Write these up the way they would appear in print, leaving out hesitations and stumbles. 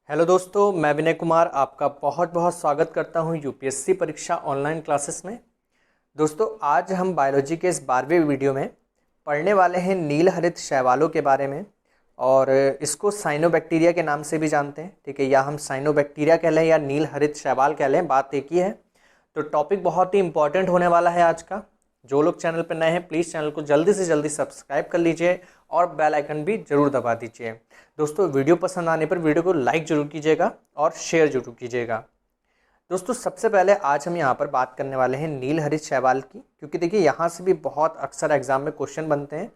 Hello दोस्तों, मैं विनय कुमार आपका बहुत बहुत स्वागत करता हूं यूपीएससी परीक्षा ऑनलाइन क्लासेस में। दोस्तों, आज हम बायोलॉजी के इस 12वें वीडियो में पढ़ने वाले हैं नील हरित शैवालों के बारे में। और इसको साइनोबैक्टीरिया के नाम से भी जानते हैं, ठीक है, या हम साइनोबैक्टीरिया कह लें या नील हरित शैवाल कह लें, बात एक ही है। तो टॉपिक बहुत ही इंपॉर्टेंट होने वाला है आज का। जो लोग चैनल पर नए हैं प्लीज़ चैनल को जल्दी से जल्दी सब्सक्राइब कर लीजिए और बेल आइकन भी जरूर दबा दीजिए। दोस्तों, वीडियो पसंद आने पर वीडियो को लाइक जरूर कीजिएगा और शेयर जरूर कीजिएगा। दोस्तों, सबसे पहले आज हम यहाँ पर बात करने वाले हैं नील हरित शैवाल की, क्योंकि देखिए यहाँ से भी बहुत अक्सर एग्जाम में क्वेश्चन बनते हैं।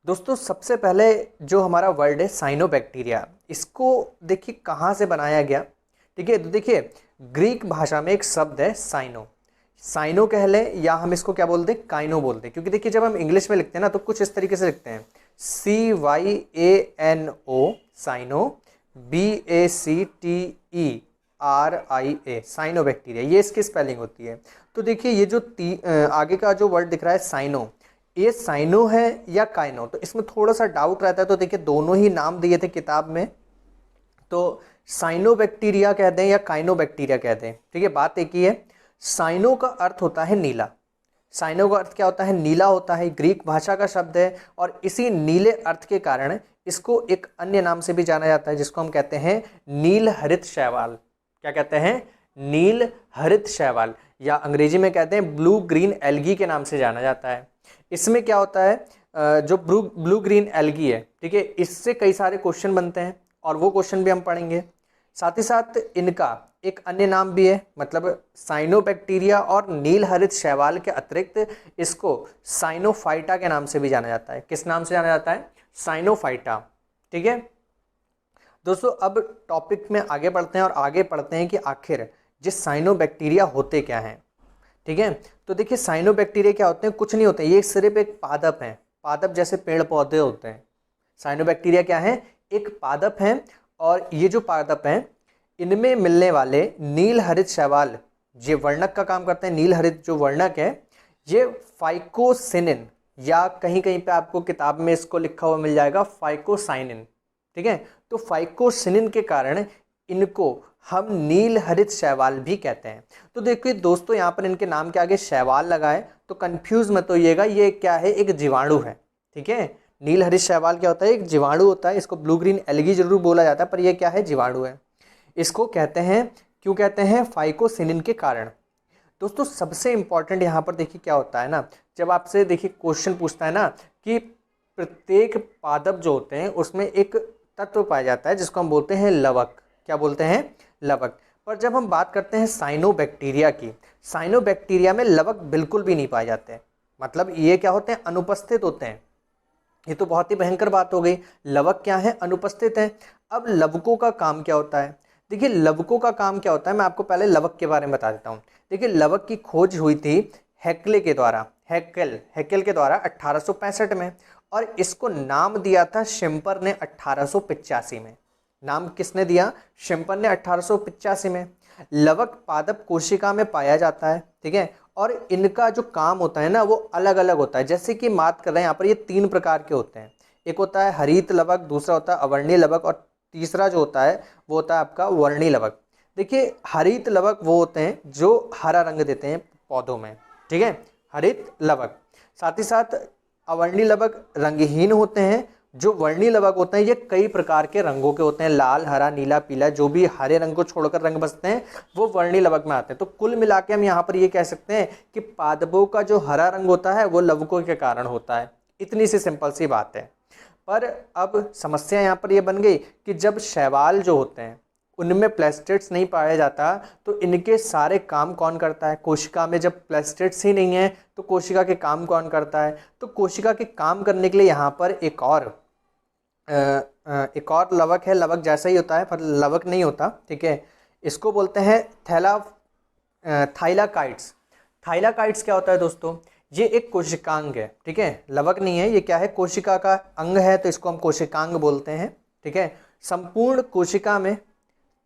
दोस्तों, सबसे पहले जो हमारा वर्ड है साइनोबैक्टीरिया, इसको देखिए कहाँ से बनाया गया। ठीक है, तो देखिए ग्रीक भाषा में एक शब्द है साइनो। साइनो कह लें या हम इसको क्या बोलते हैं, काइनो बोलते हैं। क्योंकि देखिए जब हम इंग्लिश में लिखते हैं ना तो कुछ इस तरीके से लिखते हैं, CYANO साइनो, BACTERIA साइनोबैक्टीरिया, ये इसकी स्पेलिंग होती है। तो देखिए ये जो आगे का जो वर्ड दिख रहा है साइनो, ये साइनो है या काइनो, तो इसमें थोड़ा सा डाउट रहता है। तो देखिए दोनों ही नाम दिए थे किताब में, तो साइनोबैक्टीरिया कहते हैं या काइनोबैक्टीरिया कहते हैं। ठीक है, बात एक ही है। साइनो का अर्थ होता है नीला। साइनो का अर्थ क्या होता है, नीला होता है। ग्रीक भाषा का शब्द है और इसी नीले अर्थ के कारण इसको एक अन्य नाम से भी जाना जाता है, जिसको हम कहते हैं नील हरित शैवाल। क्या कहते हैं, नील हरित शैवाल, या अंग्रेजी में कहते हैं ब्लू ग्रीन एल्गी के नाम से जाना जाता है। इसमें क्या होता है, जो ब्लू ग्रीन एल्गी है, ठीक है, इससे कई सारे क्वेश्चन बनते हैं और वो क्वेश्चन भी हम पढ़ेंगे। साथ ही साथ इनका एक अन्य नाम भी है, मतलब साइनोबैक्टीरिया और नील हरित शैवाल के अतिरिक्त इसको साइनोफाइटा के नाम से भी जाना जाता है। किस नाम से जाना जाता है, साइनोफाइटा। ठीक है दोस्तों, अब टॉपिक में आगे बढ़ते हैं और आगे पढ़ते हैं कि आखिर जिस साइनोबैक्टीरिया होते क्या हैं। ठीक है, तो देखिए साइनोबैक्टीरिया क्या होते हैं, कुछ नहीं होते, ये सिर्फ एक पादप है। पादप जैसे पेड़ पौधे होते हैं। साइनोबैक्टीरिया क्या है, एक पादप है। और ये जो पादप हैं इनमें मिलने वाले नील हरित शैवाल ये वर्णक का काम करते हैं। नील हरित जो वर्णक है ये फाइकोसिनिन, या कहीं कहीं पे आपको किताब में इसको लिखा हुआ मिल जाएगा फाइकोसाइनिन। ठीक है, तो फाइकोसिनिन के कारण इनको हम नील हरित शैवाल भी कहते हैं। तो देखिए दोस्तों, यहाँ पर इनके नाम के आगे शैवाल लगाए तो कंफ्यूज मत होइएगा, ये क्या है, एक जीवाणु है। ठीक है, नील हरित शैवाल क्या होता है, एक जीवाणु होता है। इसको ब्लू ग्रीन एल्गी जरूर बोला जाता है, पर यह क्या है, जीवाणु है। इसको कहते हैं, क्यों कहते हैं, फाइकोसिनिन के कारण। दोस्तों, सबसे इंपॉर्टेंट यहाँ पर देखिए क्या होता है ना, जब आपसे देखिए क्वेश्चन पूछता है ना कि प्रत्येक पादप जो होते हैं उसमें एक तत्व पाया जाता है जिसको हम बोलते हैं लवक। क्या बोलते हैं, लवक। पर जब हम बात करते हैं साइनोबैक्टीरिया की, साइनोबैक्टीरिया में लवक बिल्कुल भी नहीं पाए जाते। मतलब ये क्या होते हैं, अनुपस्थित होते हैं। ये तो बहुत ही भयंकर बात हो गई, लवक क्या है, अनुपस्थित है। अब लवकों का काम क्या होता है, देखिए लवकों का काम क्या होता है, मैं आपको पहले लवक के बारे में बता देता हूँ। देखिए लवक की खोज हुई थी हैकेल के द्वारा, हैकेल के द्वारा 1865 में, और इसको नाम दिया था शिम्पर ने 1885 में। नाम किसने दिया, शिम्पर ने 1885 में। लवक पादप कोशिका में पाया जाता है। ठीक है, और इनका जो काम होता है ना वो अलग अलग होता है। जैसे कि बात कर रहे हैं यहाँ पर, ये 3 प्रकार के होते हैं। एक होता है हरित लवक, दूसरा होता है अवर्णीय लवक, और तीसरा जो होता है वो होता है आपका वर्णीय लवक। देखिए हरित लवक वो होते हैं जो हरा रंग देते हैं पौधों में। ठीक है, हरित लवक। साथ ही साथ अवर्णीय लवक रंगहीन होते हैं। जो वर्णीय लवक होते हैं ये कई प्रकार के रंगों के होते हैं, लाल, हरा, नीला, पीला, जो भी हरे रंग को छोड़कर रंग बसते हैं वो वर्णीय लवक में आते हैं। तो कुल मिला के हम यहाँ पर ये कह सकते हैं कि पादपों का जो हरा रंग होता है वो लवकों के कारण होता है। इतनी सी सिंपल सी बात है। पर अब समस्या यहाँ पर ये बन गई कि जब शैवाल जो होते हैं उनमें प्लास्टिड्स नहीं पाया जाता तो इनके सारे काम कौन करता है। कोशिका में जब प्लास्टिड्स ही नहीं है तो कोशिका के काम कौन करता है। तो कोशिका के काम करने के लिए यहाँ पर एक और लवक है। लवक जैसा ही होता है पर लवक नहीं होता। ठीक है, इसको बोलते हैं थाइलाकाइट्स। थाइलाकाइट्स क्या होता है दोस्तों, ये एक कोशिकांग है। ठीक है, लवक नहीं है, ये क्या है, कोशिका का अंग है, तो इसको हम कोशिकांग बोलते हैं। ठीक है, संपूर्ण कोशिका में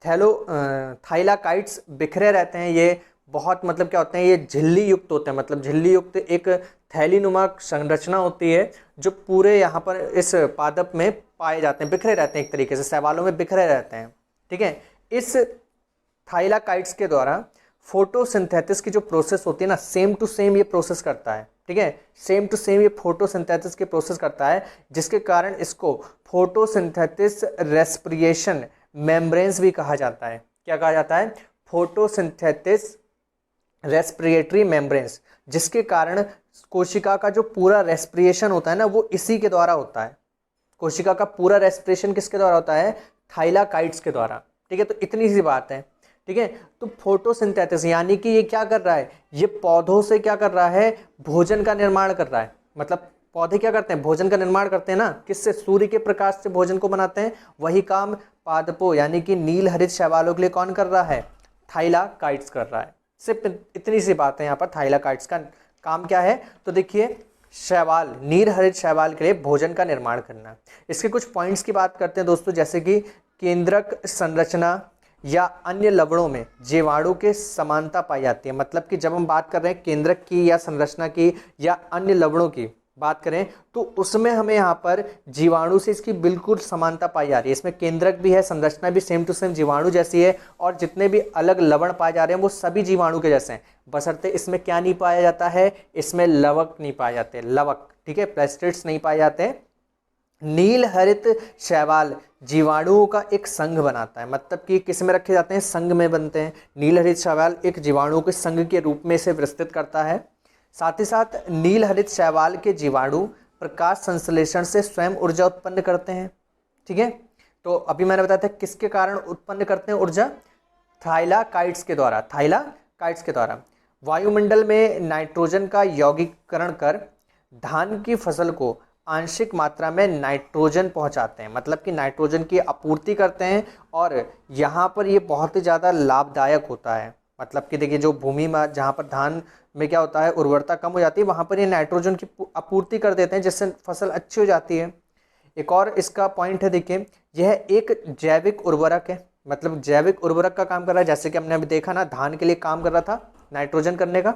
थाइलाकाइट्स बिखरे रहते हैं। ये बहुत मतलब क्या होते हैं, ये झिल्ली युक्त होते हैं। मतलब झिल्ली युक्त एक थैली नुमा संरचना होती है जो पूरे यहाँ पर इस पादप में पाए जाते हैं, बिखरे रहते हैं, एक तरीके से शैवालों में बिखरे रहते हैं। ठीक है। इस थाइलाकाइड्स के द्वारा फोटोसिंथेसिस की जो प्रोसेस होती है ना, सेम टू सेम ये प्रोसेस करता है, ठीक है, सेम टू सेम ये फोटोसिंथेसिस की प्रोसेस करता है, जिसके कारण इसको फोटोसिंथेसिस रेस्पिरेशन मेम्ब्रेन्स भी कहा जाता है। क्या कहा जाता है? फोटोसिंथेसिस रेस्पिरेटरी मेम्ब्रेन्स, जिसके कारण कोशिका का जो पूरा रेस्पिरेशन होता है ना, वो इसी के द्वारा होता है। कोशिका का पूरा रेस्पिरेशन किसके द्वारा होता है? थाइलाकाइड्स के द्वारा, ठीक है। तो इतनी सी बात है, ठीक है। तो फोटोसिंथेसिस यानी कि ये क्या कर रहा है? ये पौधों से क्या कर रहा है? भोजन का निर्माण कर रहा है। मतलब पौधे क्या करते हैं? भोजन का निर्माण करते हैं ना, किससे? सूर्य के प्रकाश से भोजन को बनाते हैं। वही काम पादपों यानी कि नील हरित शैवालों के लिए कौन कर रहा है? थाइलाकाइड्स कर रहा है। सिर्फ इतनी सी बात है यहाँ पर। थाइलाकाइड्स का काम क्या है? तो देखिए, शैवाल, नील हरित शैवाल के लिए भोजन का निर्माण करना। इसके कुछ पॉइंट्स की बात करते हैं दोस्तों, जैसे कि केंद्रक संरचना या अन्य लवणों में जीवाणु के समानता पाई जाती है। मतलब कि जब हम बात कर रहे हैं केंद्रक की या संरचना की या अन्य लवणों की बात करें, तो उसमें हमें यहाँ पर जीवाणु से इसकी बिल्कुल समानता पाई जा रही है। इसमें केंद्रक भी है, संरचना भी सेम टू सेम जीवाणु जैसी है, और जितने भी अलग लवण पाए जा रहे हैं वो सभी जीवाणु के जैसे हैं। बशर्ते इसमें क्या नहीं पाया जाता है? इसमें लवक नहीं पाए जाते, लवक, ठीक है, प्लास्टिड्स नहीं पाए जाते। नील हरित शैवाल जीवाणुओं का एक संघ बनाता है। मतलब कि किस में रखे जाते हैं? संघ में बनते हैं। नील हरित शैवाल एक जीवाणुओं के संघ के रूप में इसे विस्तृत करता है। साथ ही साथ नील हरित शैवाल के जीवाणु प्रकाश संश्लेषण से स्वयं ऊर्जा उत्पन्न करते हैं, ठीक है। तो अभी मैंने बताया था किसके कारण उत्पन्न करते हैं ऊर्जा? थाइलाकाइड्स के द्वारा, थाइलाकाइड्स के द्वारा। वायुमंडल में नाइट्रोजन का यौगिकीकरण कर धान की फसल को आंशिक मात्रा में नाइट्रोजन पहुंचाते हैं। मतलब कि नाइट्रोजन की आपूर्ति करते हैं, और यहाँ पर ये बहुत ही ज़्यादा लाभदायक होता है। मतलब कि देखिए, जो भूमि में जहाँ पर धान में क्या होता है, उर्वरता कम हो जाती है, वहाँ पर ये नाइट्रोजन की आपूर्ति कर देते हैं, जिससे फसल अच्छी हो जाती है। एक और इसका पॉइंट है, देखिए, यह एक जैविक उर्वरक है। मतलब जैविक उर्वरक का काम कर रहा है, जैसे कि हमने अभी देखा ना, धान के लिए काम कर रहा था नाइट्रोजन करने का,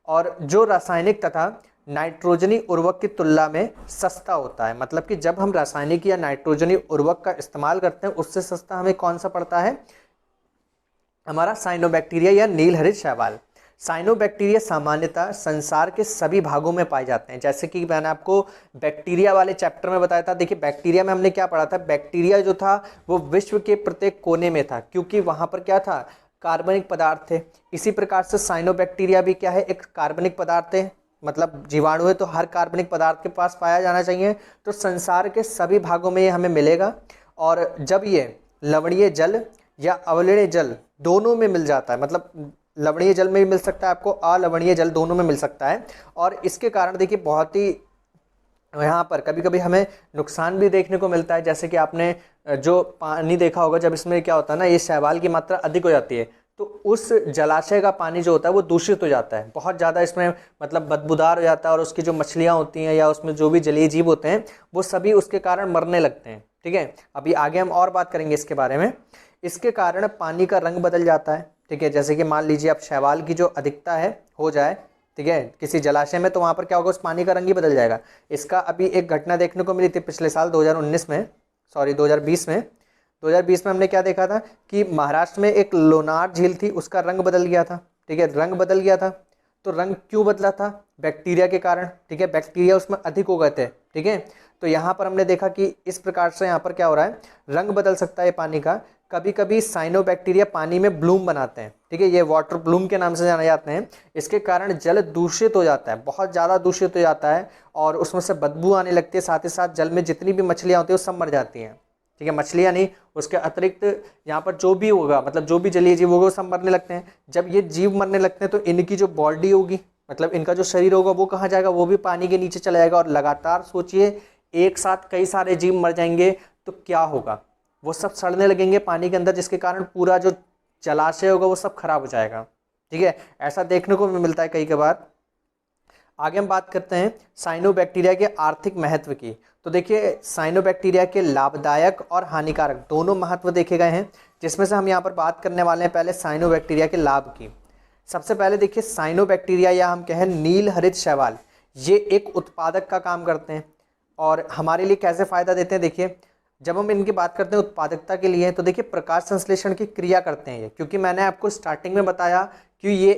और जो रासायनिक तथा नाइट्रोजनी उर्वरक की तुलना में सस्ता होता है। मतलब कि जब हम रासायनिक या नाइट्रोजनी उर्वरक का इस्तेमाल करते हैं, उससे सस्ता हमें कौन सा पड़ता है? हमारा साइनोबैक्टीरिया या नील हरित शैवाल। साइनोबैक्टीरिया सामान्यतः संसार के सभी भागों में पाए जाते हैं। जैसे कि मैंने आपको बैक्टीरिया वाले चैप्टर में बताया था। देखिए, बैक्टीरिया में हमने क्या पढ़ा था? बैक्टीरिया जो था वो विश्व के प्रत्येक कोने में था, क्योंकि वहाँ पर क्या था? कार्बनिक पदार्थ थे। इसी प्रकार से साइनोबैक्टीरिया भी क्या है? एक कार्बनिक पदार्थ है। मतलब जीवाणु है तो हर कार्बनिक पदार्थ के पास पाया जाना चाहिए। तो संसार के सभी भागों में ये हमें मिलेगा, और जब ये लवणीय जल या अवलवणीय जल दोनों में मिल जाता है, मतलब लवणीय जल में भी मिल सकता है आपको, अलवणीय जल दोनों में मिल सकता है। और इसके कारण देखिए, बहुत ही यहाँ पर कभी कभी हमें नुकसान भी देखने को मिलता है। जैसे कि आपने जो पानी देखा होगा, जब इसमें क्या होता है ना, ये शैवाल की मात्रा अधिक हो जाती है, तो उस जलाशय का पानी जो होता है वो दूषित हो जाता है, बहुत ज़्यादा इसमें मतलब बदबूदार हो जाता है, और उसकी जो मछलियाँ होती हैं या उसमें जो भी जलीय जीव होते हैं वो सभी उसके कारण मरने लगते हैं, ठीक है। अभी आगे हम और बात करेंगे इसके बारे में। इसके कारण पानी का रंग बदल जाता है, ठीक है। जैसे कि मान लीजिए आप शैवाल की जो अधिकता है हो जाए, ठीक है, किसी जलाशय में, तो वहाँ पर क्या होगा? उस पानी का रंग ही बदल जाएगा। इसका अभी एक घटना देखने को मिली थी पिछले साल 2020 में 2020 में हमने क्या देखा था कि महाराष्ट्र में एक लोनार झील थी, उसका रंग बदल गया था, ठीक है, रंग बदल गया था। तो रंग क्यों बदला था? बैक्टीरिया के कारण, ठीक है, बैक्टीरिया उसमें अधिक हो गए थे, ठीक है। तो यहाँ पर हमने देखा कि इस प्रकार से यहाँ पर क्या हो रहा है, रंग बदल सकता है पानी का। कभी कभी साइनोबैक्टीरिया पानी में ब्लूम बनाते हैं, ठीक है, ये वाटर ब्लूम के नाम से जाने जाते हैं। इसके कारण जल दूषित हो जाता है, बहुत ज़्यादा दूषित हो जाता है, और उसमें से बदबू आने लगती है। साथ ही साथ जल में जितनी भी मछलियाँ होती हैं वो सब मर जाती हैं, ठीक है, मछलियाँ नहीं, उसके अतिरिक्त यहाँ पर जो भी होगा, मतलब जो भी जलीय जीव होगा वो सब मरने लगते हैं। जब ये जीव मरने लगते हैं तो इनकी जो बॉडी होगी, मतलब इनका जो शरीर होगा वो कहाँ जाएगा? वो भी पानी के नीचे चला जाएगा। और लगातार सोचिए, एक साथ कई सारे जीव मर जाएंगे तो क्या होगा? वो सब सड़ने लगेंगे पानी के अंदर, जिसके कारण पूरा जो जलाशय होगा वो सब खराब हो जाएगा, ठीक है। ऐसा देखने को मिलता है कई बार। आगे हम बात करते हैं साइनोबैक्टीरिया के आर्थिक महत्व की। तो देखिए, साइनोबैक्टीरिया के लाभदायक और हानिकारक दोनों महत्व देखे गए हैं, जिसमें से हम यहाँ पर बात करने वाले हैं पहले साइनोबैक्टीरिया के लाभ की। सबसे पहले देखिए, साइनोबैक्टीरिया या हम कहें नील हरित शैवाल, ये एक उत्पादक का काम करते हैं, और हमारे लिए कैसे फ़ायदा देते हैं? देखिए, जब हम इनकी बात करते हैं उत्पादकता के लिए, तो देखिए प्रकाश संश्लेषण की क्रिया करते हैं ये, क्योंकि मैंने आपको स्टार्टिंग में बताया कि ये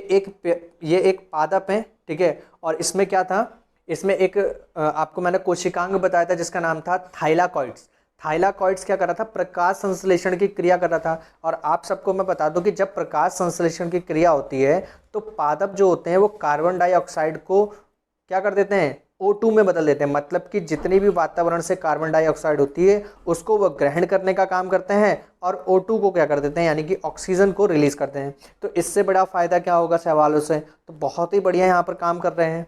एक पादप है, ठीक है। और इसमें क्या था, इसमें एक आपको मैंने कोशिकांग बताया था जिसका नाम था थाइलाकॉइड्स। थाइलाकॉइड्स क्या कर रहा था, प्रकाश संश्लेषण की क्रिया कर रहा था। और आप सबको मैं बता दूं कि जब प्रकाश संश्लेषण की क्रिया होती है तो पादप जो होते हैं वो कार्बन डाइऑक्साइड को क्या कर देते हैं, O2 में बदल देते हैं। मतलब कि जितनी भी वातावरण से कार्बन डाइऑक्साइड होती है उसको वो ग्रहण करने का काम करते हैं और O2 को क्या कर देते हैं, यानी कि ऑक्सीजन को रिलीज करते हैं। तो इससे बड़ा फायदा क्या होगा शैवालों से, तो बहुत ही बढ़िया यहाँ पर काम कर रहे हैं।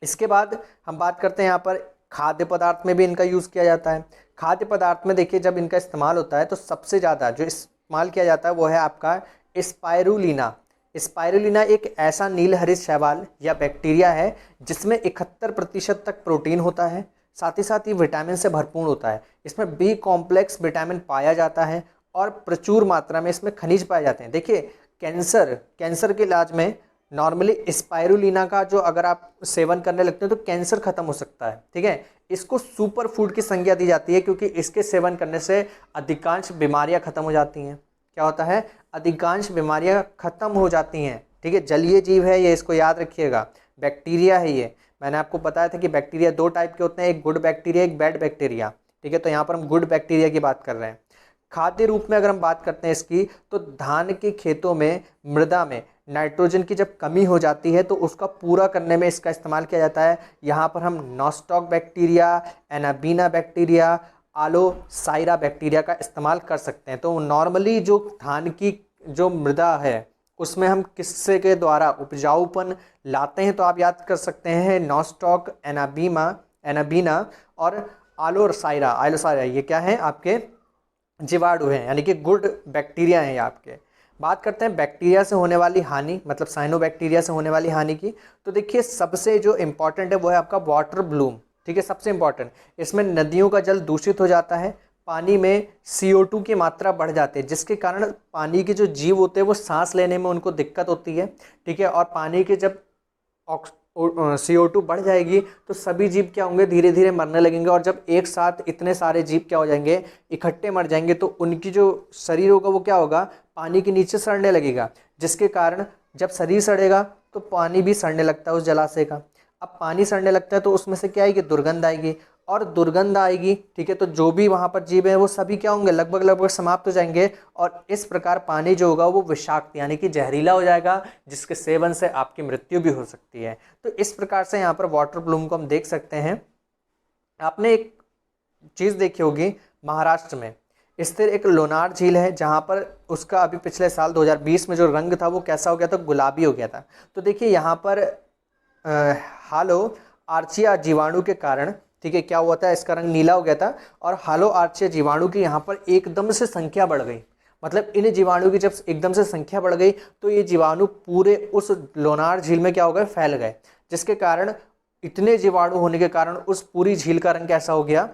इसके बाद हम बात करते हैं यहाँ पर खाद्य पदार्थ में भी इनका यूज़ किया जाता है। खाद्य पदार्थ में देखिए जब इनका इस्तेमाल होता है तो सबसे ज़्यादा जो इस्तेमाल किया जाता है वो है आपका स्पाइरुलिना। स्पाइरुलिना एक ऐसा नीलहरित शैवाल या बैक्टीरिया है जिसमें 71% तक प्रोटीन होता है, साथ ही विटामिन से भरपूर होता है। इसमें बी कॉम्प्लेक्स विटामिन पाया जाता है और प्रचुर मात्रा में इसमें खनिज पाए जाते हैं। देखिए कैंसर के इलाज में नॉर्मली स्पाइरुलिना का जो अगर आप सेवन करने लगते हैं तो कैंसर खत्म हो सकता है, ठीक है। इसको सुपर फूड की संज्ञा दी जाती है क्योंकि इसके सेवन करने से अधिकांश बीमारियां खत्म हो जाती हैं। क्या होता है, अधिकांश बीमारियां खत्म हो जाती हैं, ठीक है। जलीय जीव है ये, इसको याद रखिएगा, बैक्टीरिया है ये। मैंने आपको बताया था कि बैक्टीरिया 2 टाइप के होते हैं, एक गुड बैक्टीरिया, एक बैड बैक्टीरिया, ठीक है। तो यहाँ पर हम गुड बैक्टीरिया की बात कर रहे हैं। खाद्य रूप में अगर हम बात करते हैं इसकी, तो धान के खेतों में मृदा में नाइट्रोजन की जब कमी हो जाती है तो उसका पूरा करने में इसका इस्तेमाल किया जाता है। यहाँ पर हम Nostoc bacteria, Anabaena bacteria, Aulosira bacteria का इस्तेमाल कर सकते हैं। तो नॉर्मली जो धान की जो मृदा है उसमें हम किससे के द्वारा उपजाऊपन लाते हैं, तो आप याद कर सकते हैं नॉस्टॉक, एनाबीना और आलोसाइरा। ये क्या है, आपके जीवाणु हैं, यानी कि गुड बैक्टीरिया हैं ये आपके। बात करते हैं बैक्टीरिया से होने वाली हानि, मतलब साइनोबैक्टीरिया से होने वाली हानि की। तो देखिए सबसे जो इम्पॉर्टेंट है वो है आपका वाटर ब्लूम, ठीक है, सबसे इम्पॉर्टेंट। इसमें नदियों का जल दूषित हो जाता है, पानी में CO2 की मात्रा बढ़ जाती है जिसके कारण पानी के जो जीव होते हैं वो सांस लेने में उनको दिक्कत होती है, ठीक है। और पानी के जब CO2 बढ़ जाएगी तो सभी जीव क्या होंगे, धीरे धीरे मरने लगेंगे। और जब एक साथ इतने सारे जीव क्या हो जाएंगे, इकट्ठे मर जाएंगे, तो उनकी जो शरीर होगा वो क्या होगा, पानी के नीचे सड़ने लगेगा। जिसके कारण जब शरीर सड़ेगा तो पानी भी सड़ने लगता है उस जलाशय का। अब पानी सड़ने लगता है तो उसमें से क्या आएगी, दुर्गंध आएगी। और दुर्गंध आएगी, ठीक है, तो जो भी वहाँ पर जीव हैं वो सभी क्या होंगे, लगभग समाप्त हो जाएंगे। और इस प्रकार पानी जो होगा वो विषाक्त यानी कि जहरीला हो जाएगा, जिसके सेवन से आपकी मृत्यु भी हो सकती है। तो इस प्रकार से यहाँ पर वाटर ब्लूम को हम देख सकते हैं। आपने एक चीज़ देखी होगी, महाराष्ट्र में स्थित एक लोनार झील है जहाँ पर उसका अभी पिछले साल 2020 में जो रंग था वो कैसा हो गया था, गुलाबी हो गया था। तो देखिए यहाँ पर हालो आर्चिया जीवाणु के कारण, ठीक है, क्या हुआ था, इसका रंग नीला हो गया था। और हालो आर्चिया जीवाणु की यहाँ पर एकदम से संख्या बढ़ गई। मतलब इन जीवाणु की जब एकदम से संख्या बढ़ गई तो ये जीवाणु पूरे उस लोनार झील में क्या हो गए, फैल गए। जिसके कारण इतने जीवाणु होने के कारण उस पूरी झील का रंग कैसा हो गया,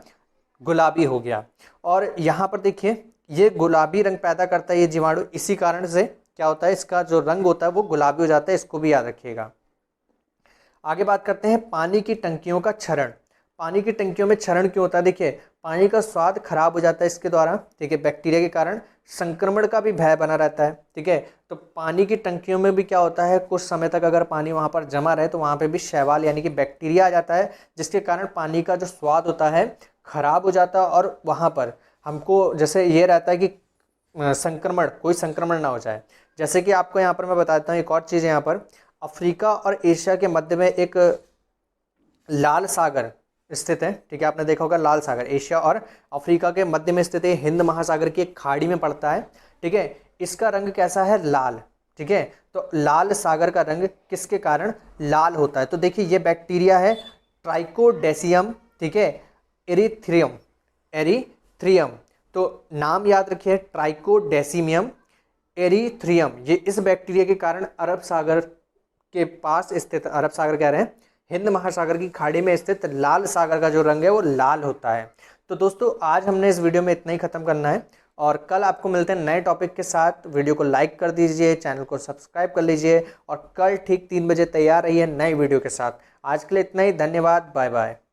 गुलाबी हो गया। और यहाँ पर देखिए ये गुलाबी रंग पैदा करता है ये जीवाणु, इसी कारण से क्या होता है, इसका जो रंग होता है वो गुलाबी हो जाता है। इसको भी याद रखिएगा। आगे बात करते हैं पानी की टंकियों का क्षरण। पानी की टंकियों में क्षरण क्यों होता है, देखिए पानी का स्वाद खराब हो जाता है इसके द्वारा, ठीक है। बैक्टीरिया के कारण संक्रमण का भी भय बना रहता है, ठीक है। तो पानी की टंकियों में भी क्या होता है, कुछ समय तक अगर पानी वहाँ पर जमा रहे तो वहाँ पे भी शैवाल यानी कि बैक्टीरिया आ जाता है, जिसके कारण पानी का जो स्वाद होता है खराब हो जाता है। और वहाँ पर हमको जैसे ये रहता है कि कोई संक्रमण ना हो जाए। जैसे कि आपको यहाँ पर मैं बताता हूँ एक और चीज़, यहाँ पर अफ्रीका और एशिया के मध्य में एक लाल सागर स्थित है, ठीक है। आपने देखा होगा लाल सागर एशिया और अफ्रीका के मध्य में स्थित है, हिंद महासागर की एक खाड़ी में पड़ता है, ठीक है। इसका रंग कैसा है, लाल, ठीक है। तो लाल सागर का रंग किसके कारण लाल होता है, तो देखिए ये बैक्टीरिया है ट्राइकोडेसियम, ठीक है, एरीथ्रियम। तो नाम याद रखिए, ट्राइकोडेसिमियम एरीथ्रियम। ये इस बैक्टीरिया के कारण अरब सागर के पास स्थित, अरब सागर कह रहे हैं, हिंद महासागर की खाड़ी में स्थित लाल सागर का जो रंग है वो लाल होता है। तो दोस्तों आज हमने इस वीडियो में इतना ही ख़त्म करना है और कल आपको मिलते हैं नए टॉपिक के साथ। वीडियो को लाइक कर दीजिए, चैनल को सब्सक्राइब कर लीजिए और कल ठीक 3 बजे तैयार रहिए नए वीडियो के साथ। आज के लिए इतना ही, धन्यवाद, बाय बाय।